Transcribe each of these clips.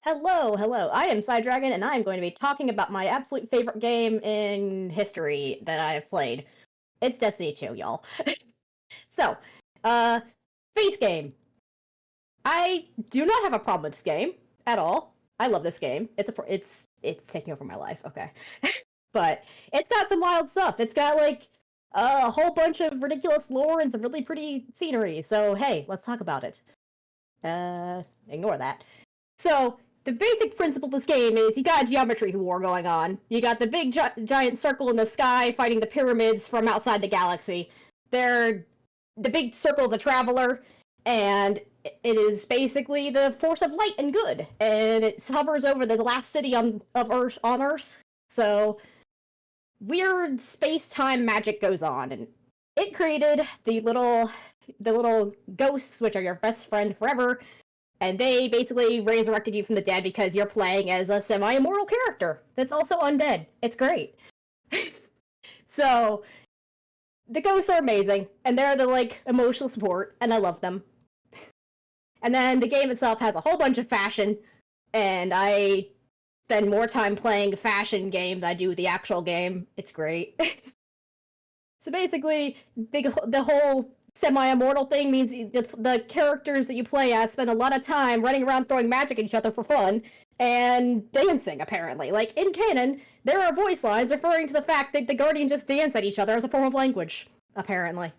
Hello. I am Cydragon, and I am going to be talking about my absolute favorite game in history that I have played. It's Destiny 2, y'all. So, uh, Face game. I do not have a problem with this game at all. I love this game. It's taking over my life. Okay, but it's got some wild stuff. It's got like a whole bunch of ridiculous lore and some really pretty scenery. So hey, let's talk about it. Ignore that. So the basic principle of this game is you got a geometry war going on. You got the big giant circle in the sky fighting the pyramids from outside the galaxy. The big circle is a traveler, and it is basically the force of light and good, and it hovers over the last city on Earth. So weird space-time magic goes on, and it created the little ghosts, which are your best friend forever, and they basically resurrected you from the dead because you're playing as a semi-immortal character that's also undead. It's great. So the ghosts are amazing, and they're the like emotional support, and I love them. And then the game itself has a whole bunch of fashion, and I spend more time playing a fashion game than I do the actual game. It's great. So basically, the whole semi-immortal thing means the characters that you play as spend a lot of time running around throwing magic at each other for fun and dancing, apparently. Like, in canon, there are voice lines referring to the fact that the Guardians just dance at each other as a form of language, apparently.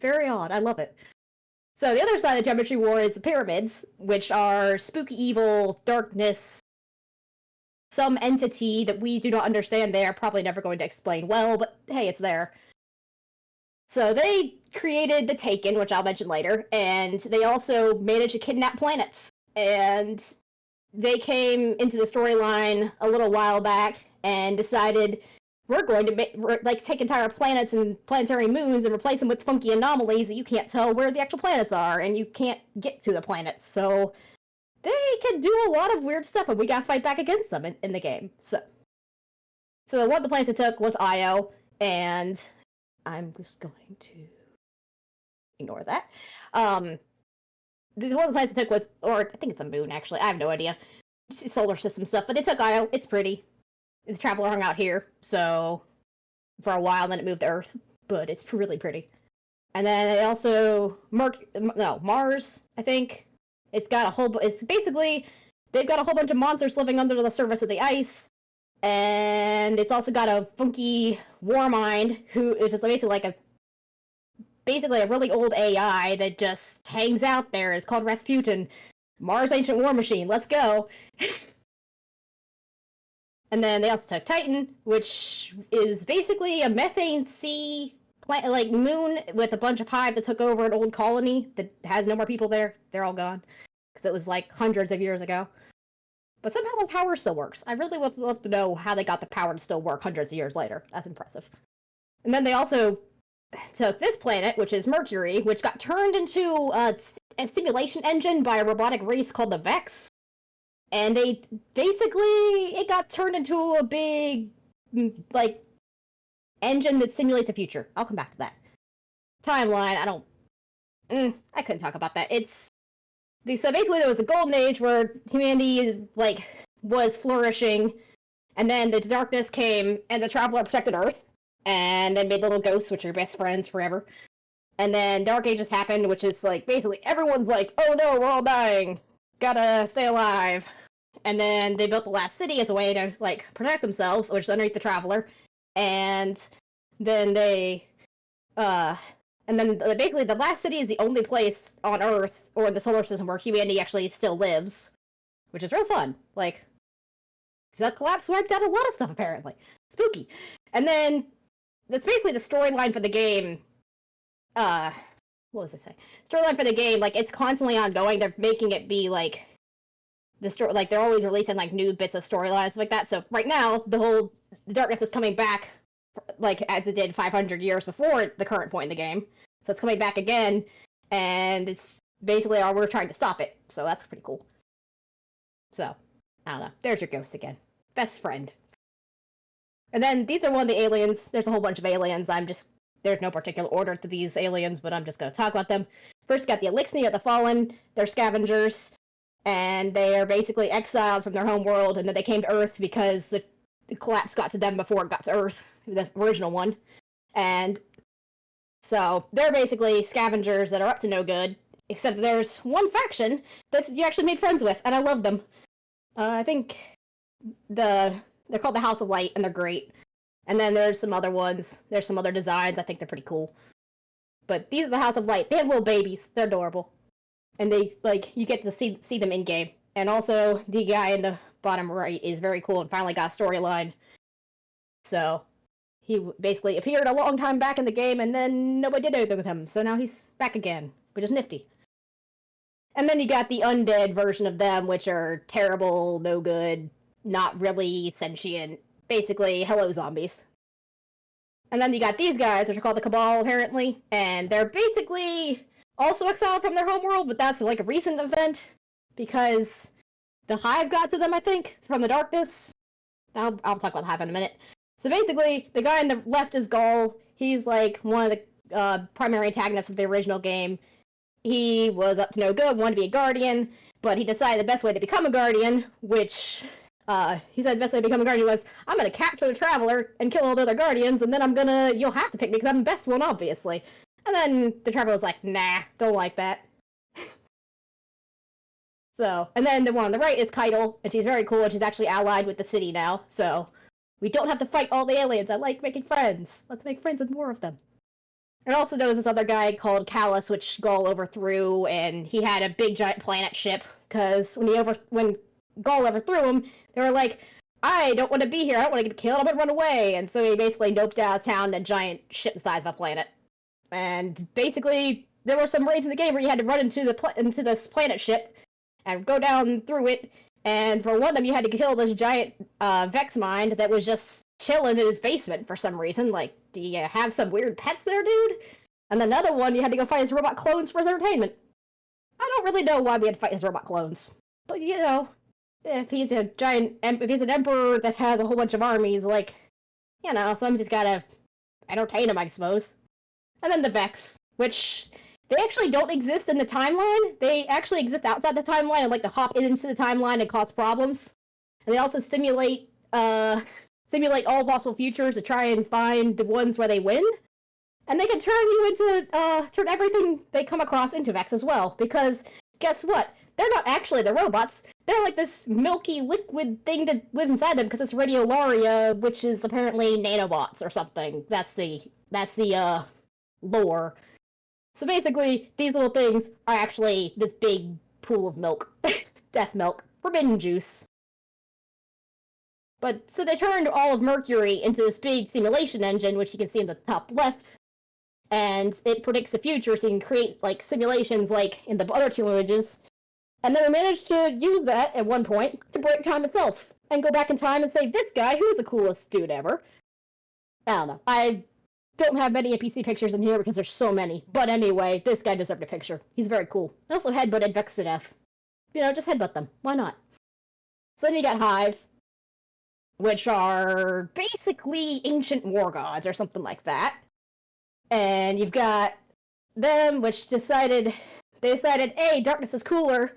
Very odd. I love it. So the other side of Geometry War is the pyramids, which are spooky evil, darkness, some entity that we do not understand they are probably never going to explain well, but hey, it's there. So they created the Taken, which I'll mention later, and they also managed to kidnap planets. And they came into the storyline a little while back and decided we're going to take entire planets and planetary moons and replace them with funky anomalies that you can't tell where the actual planets are, and you can't get to the planets. So they can do a lot of weird stuff, and we gotta fight back against them in the game. So one of the planets it took was Io, and I'm just going to ignore that. The one of the planets it took was, or I think it's a moon actually, I have no idea. Solar system stuff, but they took Io. It's pretty. The traveler hung out here, so for a while, then it moved to Earth, but it's really pretty. And then they also Mars, I think. It's basically they've got a whole bunch of monsters living under the surface of the ice, and it's also got a funky Warmind who is just basically a really old AI that just hangs out there. It's called Rasputin, Mars Ancient War Machine. Let's go. And then they also took Titan, which is basically a methane sea planet, like moon with a bunch of hive that took over an old colony that has no more people there. They're all gone because it was like hundreds of years ago. But somehow the power still works. I really would love to know how they got the power to still work hundreds of years later. That's impressive. And then they also took this planet, which is Mercury, which got turned into a simulation engine by a robotic race called the Vex. And it got turned into a big, like, engine that simulates the future. I'll come back to that. Timeline, I couldn't talk about that. So basically there was a golden age where humanity, was flourishing, and then the darkness came, and the Traveler protected Earth, and then made little ghosts, which are best friends forever. And then Dark Ages happened, which is, basically everyone's like, oh no, we're all dying. Gotta stay alive. And then they built the last city as a way to, protect themselves, which is underneath the Traveler. And then basically the last city is the only place on Earth or in the solar system where humanity actually still lives, which is real fun. The collapse wiped out a lot of stuff, apparently. Spooky. And then that's basically the storyline for the game. What was I saying? Storyline for the game, it's constantly ongoing. They're making it be, the story, they're always releasing, new bits of storyline and stuff like that. So right now, the darkness is coming back, as it did 500 years before the current point in the game. So it's coming back again, and it's basically we're trying to stop it. So that's pretty cool. So, I don't know. There's your ghost again. Best friend. And then these are one of the aliens. There's a whole bunch of aliens. There's no particular order to these aliens, but I'm just going to talk about them. First, got the Elixir of the Fallen. They're scavengers. and they are basically exiled from their home world, and then they came to Earth because the collapse got to them before it got to Earth, the original one. And so they're basically scavengers that are up to no good, except there's one faction that you actually made friends with, and I love them. I think they're called the House of Light, and they're great. And then there's some other ones. There's some other designs. I think they're pretty cool. But these are the House of Light. They have little babies. They're adorable. And they, like, you get to see them in game. And also, the guy in the bottom right is very cool and finally got a storyline. So, he basically appeared a long time back in the game, and then nobody did anything with him. So now he's back again, which is nifty. And then you got the undead version of them, which are terrible, no good, not really sentient. Basically, hello zombies. And then you got these guys, which are called the Cabal, apparently, and they're basically also exiled from their homeworld, but that's like a recent event, because the Hive got to them, I think, from the darkness. I'll talk about the Hive in a minute. So basically, the guy on the left is Gaul. He's like one of the primary antagonists of the original game. He was up to no good, wanted to be a guardian, but he decided the best way to become a guardian, which he said the best way to become a guardian was, I'm gonna capture the Traveler and kill all the other guardians, and then you'll have to pick me because I'm the best one, obviously. And then the Traveler was like, nah, don't like that. So, and then the one on the right is Keitel, and she's very cool, and she's actually allied with the city now, so we don't have to fight all the aliens. I like making friends. Let's make friends with more of them. And also there was this other guy called Callus, which Gaul overthrew, and he had a big giant planet ship, because when Gaul overthrew him, they were like, I don't want to be here, I don't want to get killed, I'm gonna run away. And so he basically noped out of town in a giant ship the size of a planet. And basically, there were some raids in the game where you had to run into this planet ship and go down through it, and for one of them you had to kill this giant Vex mind that was just chilling in his basement for some reason. Like, do you have some weird pets there, dude? And another one, you had to go fight his robot clones for his entertainment. I don't really know why we had to fight his robot clones. But, you know, if he's an emperor that has a whole bunch of armies, like, you know, sometimes he's gotta entertain him, I suppose. And then the Vex, which they actually don't exist in the timeline. They actually exist outside the timeline and like to hop into the timeline and cause problems. And they also simulate all possible futures to try and find the ones where they win. And they can turn everything they come across into Vex as well. Because guess what? They're not actually the robots. They're like this milky liquid thing that lives inside them because it's radiolaria, which is apparently nanobots or something. That's the lore. So basically, these little things are actually this big pool of milk. Death milk. Forbidden juice. But, so they turned all of Mercury into this big simulation engine, which you can see in the top left. And it predicts the future, so you can create, like, simulations like in the other two images. And then we managed to use that at one point to break time itself. And go back in time and say, this guy, who's the coolest dude ever? I don't know. I don't have many NPC pictures in here because there's so many. But anyway, this guy deserved a picture. He's very cool. I also headbutted Vex to death. You know, just headbutt them. Why not? So then you got Hive, which are basically ancient war gods or something like that. And you've got them, which decided, hey, darkness is cooler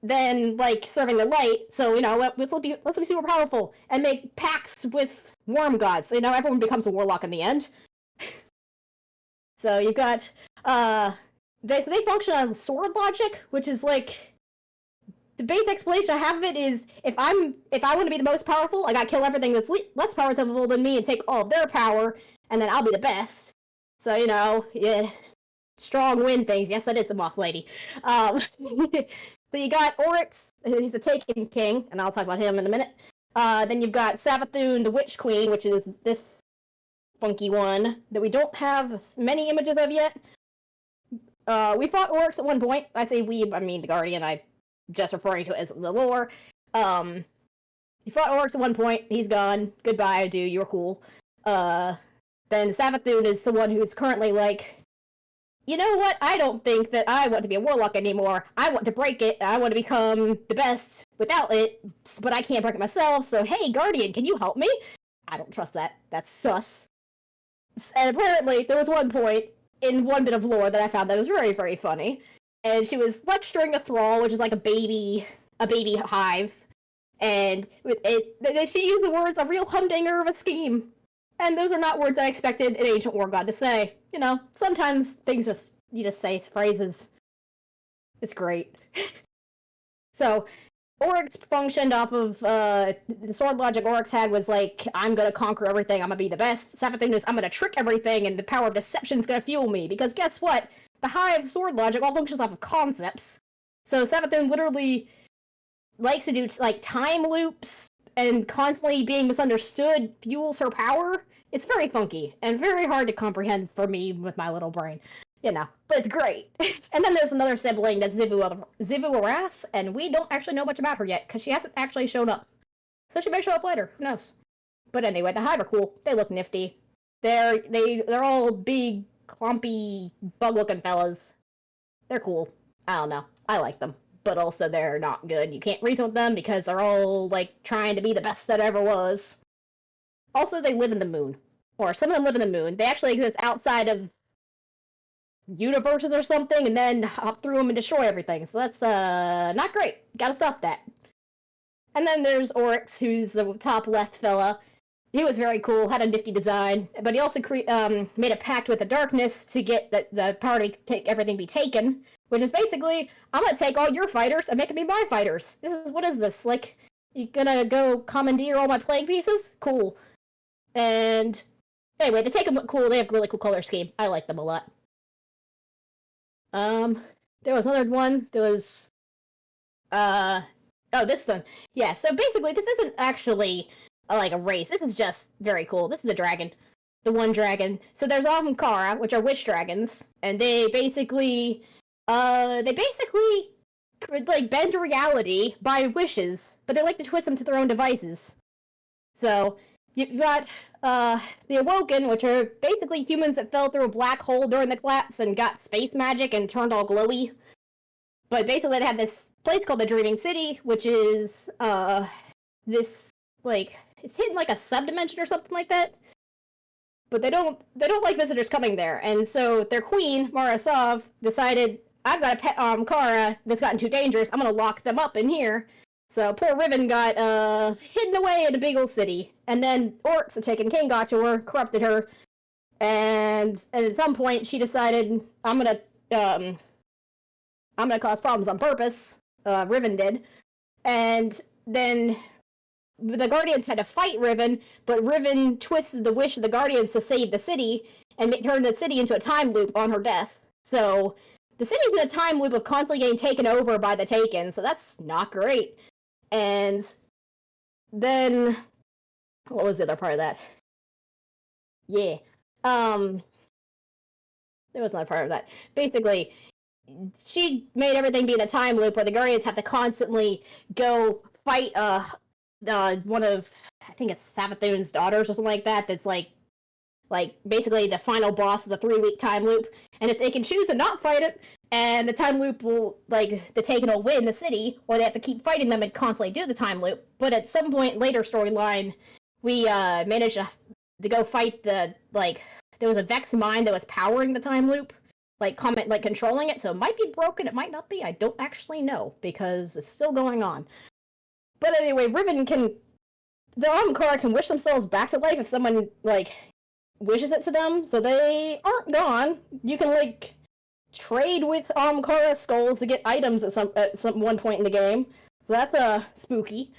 than, like, serving the light, so, you know, let's be super powerful and make pacts with worm gods. So, you know, everyone becomes a warlock in the end. So you've got, they function on sword logic, which is, like, the basic explanation I have of it is, if I want to be the most powerful, I gotta kill everything that's less powerful than me and take all of their power, and then I'll be the best. So, you know, yeah, strong win things. Yes, that is the Moth Lady. So you got Oryx, he's the Taken King, and I'll talk about him in a minute. Then you've got Savathun, the Witch Queen, which is this funky one that we don't have many images of yet. We fought Oryx at one point. I say we, I mean the Guardian. I'm just referring to it as the lore. You fought Oryx at one point. He's gone. Goodbye, dude. You were cool. Then Savathun is the one who's currently like, you know what? I don't think that I want to be a warlock anymore. I want to break it. I want to become the best without it, but I can't break it myself. So, hey, Guardian, can you help me? I don't trust that. That's sus. And apparently, there was one point in one bit of lore that I found that was very, very funny. and she was lecturing a thrall, which is like a baby hive, and she used the words "a real humdinger of a scheme," and those are not words I expected an ancient war god to say. You know, sometimes you just say phrases. It's great. So, Oryx functioned off of the sword logic Oryx had was like, I'm gonna conquer everything, I'm gonna be the best. Second thing is I'm gonna trick everything, and the power of deception is gonna fuel me. Because guess what? The Hive sword logic all functions off of concepts. So Savathun literally likes to do like time loops, and constantly being misunderstood fuels her power. It's very funky and very hard to comprehend for me with my little brain. You know, but it's great. And then there's another sibling that's Zivu Arath, and we don't actually know much about her yet, because she hasn't actually shown up. So she may show up later, who knows? But anyway, the Hive are cool. They look nifty. They're all big, clumpy, bug-looking fellas. They're cool. I don't know. I like them. But also they're not good. You can't reason with them because they're all, like, trying to be the best that ever was. Also, they live in the moon. Or some of them live in the moon. They actually exist outside of universes or something, and then hop through them and destroy everything. So that's not great. Gotta stop that. And then there's Oryx, who's the top left fella. He was very cool, had a nifty design, but he also made a pact with the darkness to get the power to take everything be taken, which is basically, I'm gonna take all your fighters and make them be my fighters. What is this? Like, you gonna go commandeer all my playing pieces? Cool. And anyway, the take them look cool. They have a really cool color scheme. I like them a lot. There was another one. There was, oh, this one. Yeah, so basically, this isn't actually like a race. This is just very cool. This is the dragon. The one dragon. So there's Ahamkara, which are witch dragons, and they basically like bend reality by wishes, but they like to twist them to their own devices. So you've got the Awoken, which are basically humans that fell through a black hole during the collapse and got space magic and turned all glowy. But basically they have this place called the Dreaming City, which is this, like, it's hidden like a subdimension or something like that. But they don't like visitors coming there, and so their queen, Marasov, decided, I've got a pet Kara that's gotten too dangerous, I'm gonna lock them up in here. So poor Riven got hidden away in a big old city, and then Orcs had taken King got to her, corrupted her, and at some point she decided, I'm gonna cause problems on purpose. Riven did, and then the Guardians had to fight Riven, but Riven twisted the wish of the Guardians to save the city and turned the city into a time loop on her death. So the city's in a time loop of constantly getting taken over by the Taken, so that's not great. And then, what was the other part of that? Yeah. There was another part of that. Basically, she made everything be in a time loop where the Guardians have to constantly go fight one of, I think it's Savathun's daughters or something like that, that's like basically the final boss of the 3-week time loop, and if they can choose to not fight it, and the time loop will, like, the Taken will win the city, or they have to keep fighting them and constantly do the time loop. But at some point later storyline, we managed to go fight there was a Vex mind that was powering the time loop, controlling it, so it might be broken, it might not be, I don't actually know, because it's still going on. But anyway, the Ahamkara can wish themselves back to life if someone, wishes it to them, so they aren't gone. You can, trade with Ahamkara skulls to get items at some one point in the game. So that's, spooky.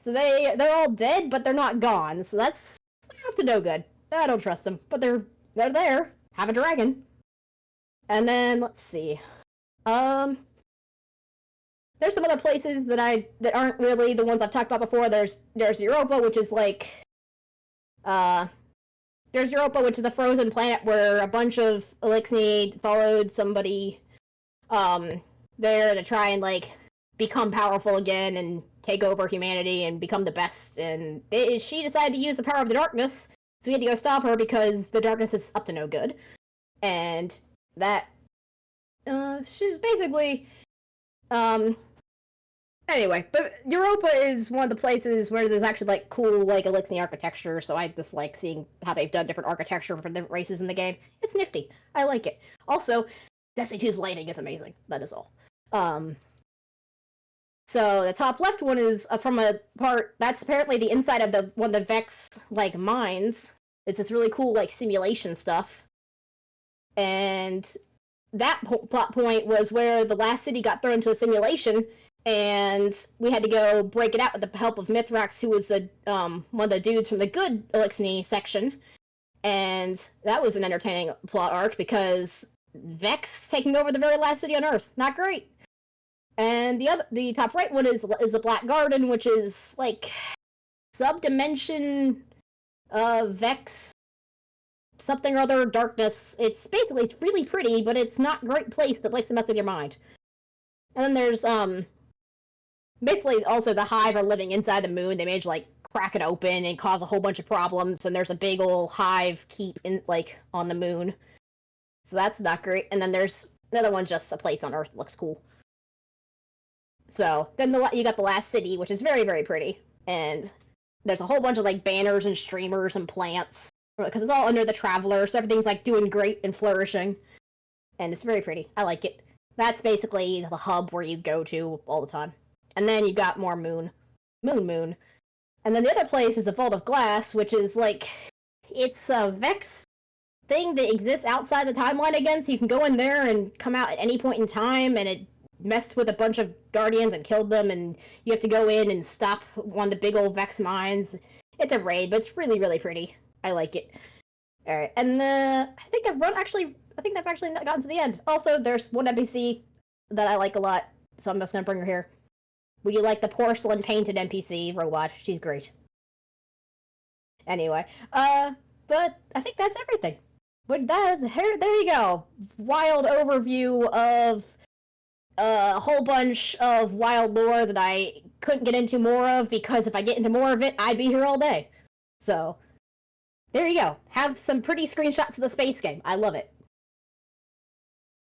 So they're all dead, but they're not gone, so that's up to no good. I don't trust them, but they're there. Have a dragon. And then, let's see. There's some other places that aren't really the ones I've talked about before. There's Europa, which is there's Europa, which is a frozen planet where a bunch of Elixni followed somebody there to try and become powerful again and take over humanity and become the best. And she decided to use the power of the darkness, so we had to go stop her because the darkness is up to no good. And that she's basically anyway, but Europa is one of the places where there's actually cool Elixni architecture, so I just like seeing how they've done different architecture for different races in the game. It's nifty. I like it. Also, Destiny 2's lighting is amazing. That is all. So the top left one is from a part that's apparently the inside of one of the Vex like mines. It's this really cool like simulation stuff, and that plot point was where the last city got thrown into a simulation, and we had to go break it out with the help of Mithrax, who was the one of the dudes from the good Elixir section, and that was an entertaining plot arc because Vex taking over the very last city on Earth, not great. And the top right one is a Black Garden, which is like subdimension Vex something or other darkness. It's basically really pretty, but it's not a great place that likes to mess with your mind. And then there's basically also the Hive are living inside the moon. They managed to like crack it open and cause a whole bunch of problems, and there's a big old Hive keep in like on the moon. So that's not great. And then there's another one, just a place on Earth that looks cool. So then you got the last city, which is very, very pretty, and there's a whole bunch of like banners and streamers and plants because it's all under the Traveler, so everything's like doing great and flourishing, and it's very pretty. I like it. That's basically the hub where you go to all the time. And then you got more moon, and then the other place is a Vault of Glass, which is like it's a Vex thing that exists outside the timeline again, so you can go in there and come out at any point in time, and it messed with a bunch of Guardians and killed them, and you have to go in and stop one of the big old Vex mines. It's a raid, but it's really, really pretty. I like it. Alright, and I think I've actually gotten to the end. Also, there's one NPC that I like a lot, so I'm just gonna bring her here. Would you like the porcelain painted NPC robot? She's great. Anyway, but I think that's everything. But there you go. Wild overview of a whole bunch of wild lore that I couldn't get into more of, because if I get into more of it, I'd be here all day. So, there you go. Have some pretty screenshots of the space game. I love it.